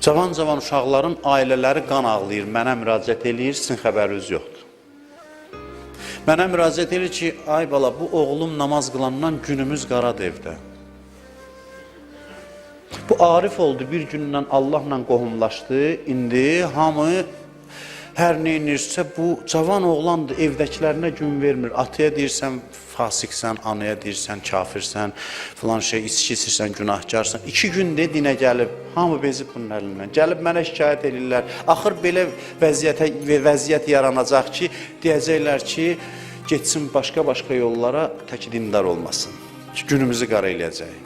Cavan uşaqların ailələri qan ağlayır, mənə müraciət eləyir, sizin xəbəriniz yoxdur. Mənə müraciət eləyir ki, ay bala, bu oğlum namaz qılandan günümüz qaradır evdə. Bu Arif oldu, bir gündən Allahla qohumlaşdı, indi hamı hər neyinirsə bu cavan oğlandır, evdəkilərinə gün vermir. Ataya deyirsən fasiksən, anaya deyirsən kafirsən, filan şey içki içirsən, günahkarsan. 2 gündə dinə gəlib, hamı bezib bunun əlindən. Gəlib mənə şikayət edirlər. Axır belə vəziyyət yaranacaq ki, deyəcəklər ki, getsin başqa yollara, tək dindar olmasın. Günümüzü qara eləyəcək.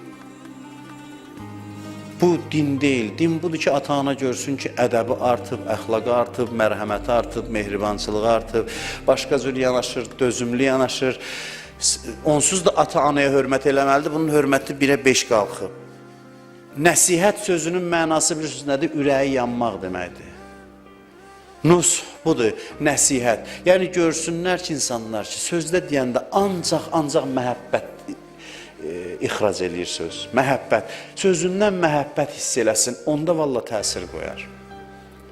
Bu din deyil. Din budur ki, ata-ana görsün ki, ədəbi artıb, əxlaqı artıb, mərhəməti artıb, mehribançılığı artıb, başqa cür yanaşır, dözümlü yanaşır. Onsuz da ata-anaya hörmət eləməlidir. Bunun hörməti 1-ə 5 qalxıb. Nəsihət sözünün mənası bilirsiniz nədir? Ürəyi yanmaq deməkdir. Nus budur, nəsihət. Yəni görsünlər ki, insanlar ki, sözdə deyəndə ancaq məhəbbət ixrac eləyir söz, məhəbbət. Sözündən məhəbbət hiss eləsin, onda valla təsir qoyar.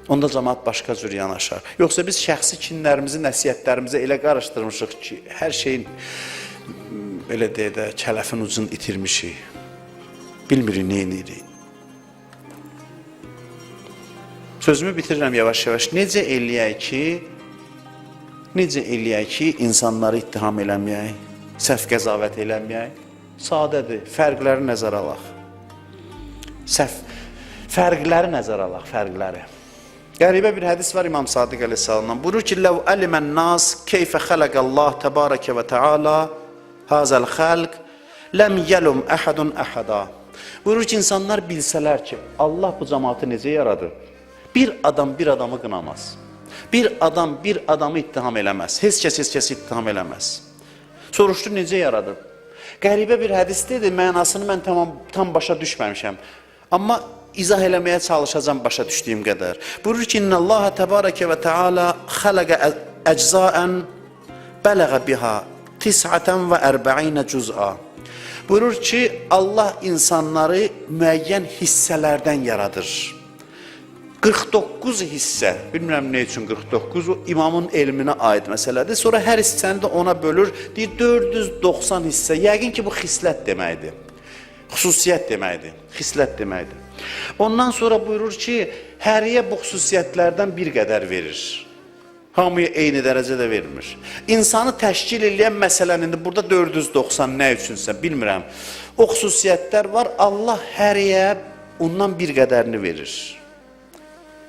Onda cəmaat başqa cür yanaşar. Yoxsa biz şəxsi kinlərimizi, nəsiyyətlərimizi elə qarışdırmışıq ki, hər şeyin elə deyə də kələfin ucunu itirmişik. Bilmirik, neyinirik. Sözümü bitirirəm yavaş-yavaş. Necə eləyək ki, insanları ittiham eləməyək, səhv qəzavət eləməyək? Sadədir, fərqləri nəzərə alaq. Fərqləri nəzərə alaq, fərqləri. Qəribə bir hədis var İmam Sadiq əleyhissalamdan. Buyurur ki, "Ləv əlimən nas keyfə xələqəllah təbarəkə və təala hazəl xəlq ləm yəlum əhədun əhəda." Buyurur ki, insanlar bilsələr ki, Allah bu cəmaatı necə yaradır? Bir adam bir adamı qınamaz. Bir adam bir adamı ittiham eləməz. Heç kəs ittiham eləməz. Soruşdu, necə yaradır? Qəribə bir hədisdir, mənasını mən tam başa düşməmişəm. Amma izah eləməyə çalışacağım başa düşdüyüm qədər. Buyurur ki, "İnnəllaha təbarəkə və təala xələqə əczaən bələğə biha 49 cüz'a." Buyurur ki, Allah insanları müəyyən hissələrdən yaradır. 49 hissə, bilmirəm nə üçün 49, o imamın elminə aid məsələdir. Sonra hər hissəni də ona bölür, deyir 490 hissə. Yəqin ki, bu xislət deməkdir. Xüsusiyyət deməkdir, xislət deməkdir. Ondan sonra buyurur ki, həriyə bu xüsusiyyətlərdən bir qədər verir. Hamıya eyni dərəcədə vermir. İnsanı təşkil edən məsələn, indi burada 490 nə üçünsə, bilmirəm. O xüsusiyyətlər var, Allah həriyə ondan bir qədərini verir.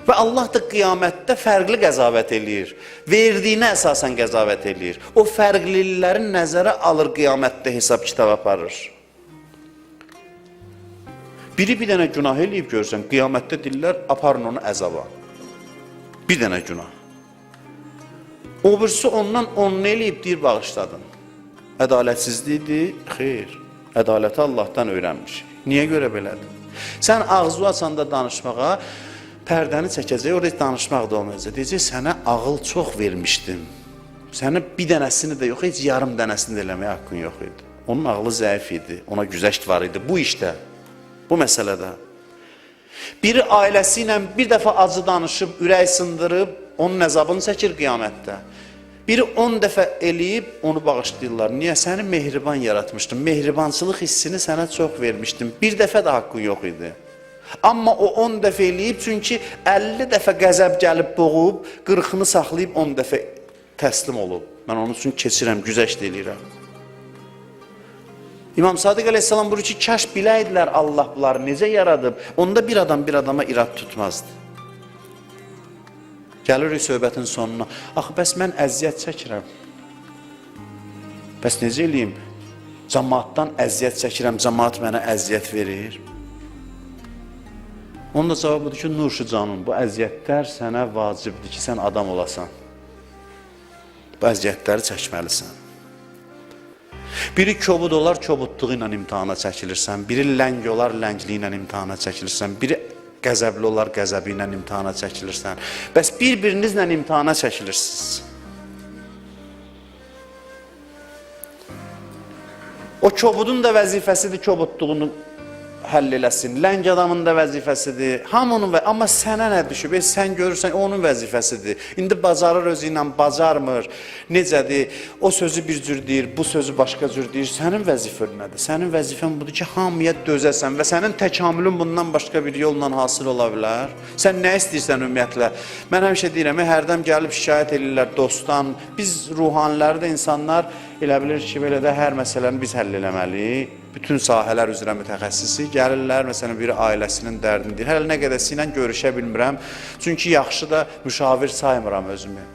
Və Allah da qiyamətdə fərqli qəzavət eləyir. Verdiyinə əsasən qəzavət eləyir. O fərqliliklərin nəzərə alır, qiyamətdə hesab kitab aparır. Biri bir dənə günah eləyib görsən, qiyamətdə deyirlər, aparın onu əzaba. Bir dənə günah. O birisi ondan onu eləyib, deyir, bağışladın. Ədalətsizlikdir, xeyr. Ədaləti Allahdan öyrənmiş. Niyə görə belədir? Sən ağzı açanda danışmağa, pərdəni çəkəcək, orada danışmaq da olmayacaq. Deyəcək, sənə ağıl çox vermişdim. Sənə bir dənəsini də yox, heç yarım dənəsini də eləməyə haqqın yox idi. Onun ağlı zəif idi, ona güzəşt var idi. Bu işdə, bu məsələdə. Biri ailəsi ilə bir dəfə acı danışıb, ürək sındırıb, onun əzabını çəkir qiyamətdə. Biri 10 dəfə eləyib, onu bağışlayırlar. Niyə? Səni mehriban yaratmışdım. Mehribançılıq hissini sənə çox vermişdim. Bir dəfə də haqqın yox idi. Amma o 10 dəfə eləyib, çünki 50 dəfə qəzəb gəlib boğub, 40-ını saxlayıb 10 dəfə təslim olub. Mən onun üçün keçirəm, güzəşt eləyirəm. İmam Sadiq əleyhissalam buyurur ki, kaş biləydilər Allah bunları necə yaradıb, onda bir adam bir adama irad tutmazdı. Gəlirik söhbətin sonuna. Axı, bəs mən əziyyət çəkirəm. Bəs necə eləyim? Cəmaatdan əziyyət çəkirəm, cəmaat mənə əziyyət verir. Onun da cavabıdır ki, Nurşu canım, bu əziyyətlər sənə vacibdir ki, sən adam olasan. Bu əziyyətləri çəkməlisən. Biri kobud olar, kobudluğu ilə imtihana çəkilirsən. Biri ləng olar, ləngliyi ilə imtihana çəkilirsən. Biri qəzəbli olar, qəzəbi ilə imtihana çəkilirsən. Bəs bir-birinizlə imtihana çəkilirsiniz. O kobudun da vəzifəsidir kobudluğunu həll eləsin. Ləng adamın da vəzifəsidir. Hamının amma sənə nə düşüb? Sən görürsən onun vəzifəsidir. İndi bacarır özü ilə bacarmır. Necədir? O sözü bir cür deyir, bu sözü başqa cür deyir. Sənin vəzifən nədir? Sənin vəzifən budur ki, hamıya dözəsən və sənin təkamülün bundan başqa bir yolla hasıl ola bilər. Sən nə istəyirsən ümumiyyətlə? Mən həmişə deyirəm, hərdən gəlib şikayət edirlər dostdan. Biz ruhaniləri də insanlar elə bilir ki, belə də hər məsələni biz həll eləməliyik. Bütün sahələr üzrə mütəxəssisi gəlirlər, məsələn, biri ailəsinin dərdini deyir. Hələ nə qədəsi ilə görüşə bilmirəm, çünki yaxşı da müşavir saymıram özümü.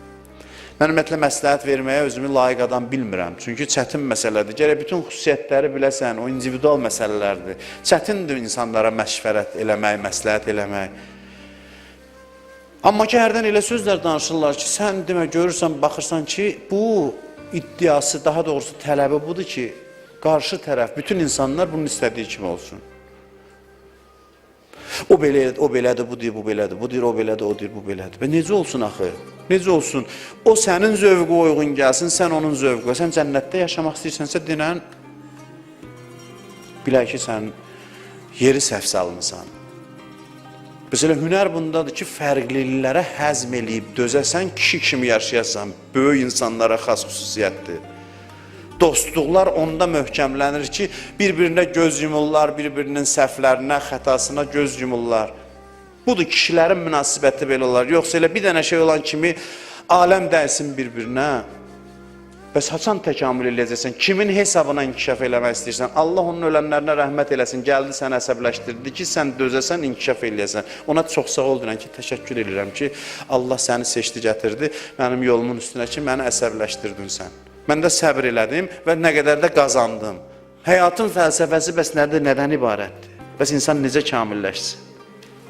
Mən ümumiyyətlə məsləhət verməyə özümü layiq adam bilmirəm, çünki çətin məsələdir. Gərək bütün xüsusiyyətləri biləsən, o individual məsələlərdir. Çətindir insanlara məşvərət eləmək, məsləhət eləmək. Amma ki, hərdən elə sözlər danışırlar ki, sən demə, görürsən, baxırsan ki, bu iddiası, daha doğrusu tələbi budur ki, qarşı tərəf, bütün insanlar bunun istədiyi kimi olsun. O belədir, bu deyir, bu belədir, bu deyir, o belədir, o deyir, bu belədir. Və necə olsun axı? Necə olsun? O sənin zövqə uyğun gəlsin, sən onun zövqə. Sən cənnətdə yaşamaq istəyirsənsə, dinən, bilək ki, sən yeri səhv salmısan. Mesela hünər bundadır ki, fərqliliklərə həzm eləyib dözəsən, kişi kimi yaşayasan, böyük insanlara xas xüsusiyyətdir. Dostluqlar onda möhkəmlənir ki, bir-birinə göz yumurlar, bir-birinin səhvlərinə, xətasına göz yumurlar. Budur, kişilərin münasibəti belə olar. Yoxsa elə bir dənə şey olan kimi aləm dəysin bir-birinə. Bəs haçan təkamül eləyəcəksən? Kimin hesabına inkişaf eləmək istəyirsən? Allah onun ölənlərinə rəhmət eləsin. Gəldi səni əsəbləşdirdi ki, sən dözəsən, inkişaf eləyəsən. Ona çox sağ ol deyirəm ki, təşəkkür edirəm ki, Allah səni seçdi, gətirdi mənim yolumun üstünə ki, məni əsəbləşdirdin sən. Mən də səbr elədim və nə qədər də qazandım. Həyatın fəlsəfəsi bəs nədir, nədən ibarətdir? Bəs insan necə kamilləşsin?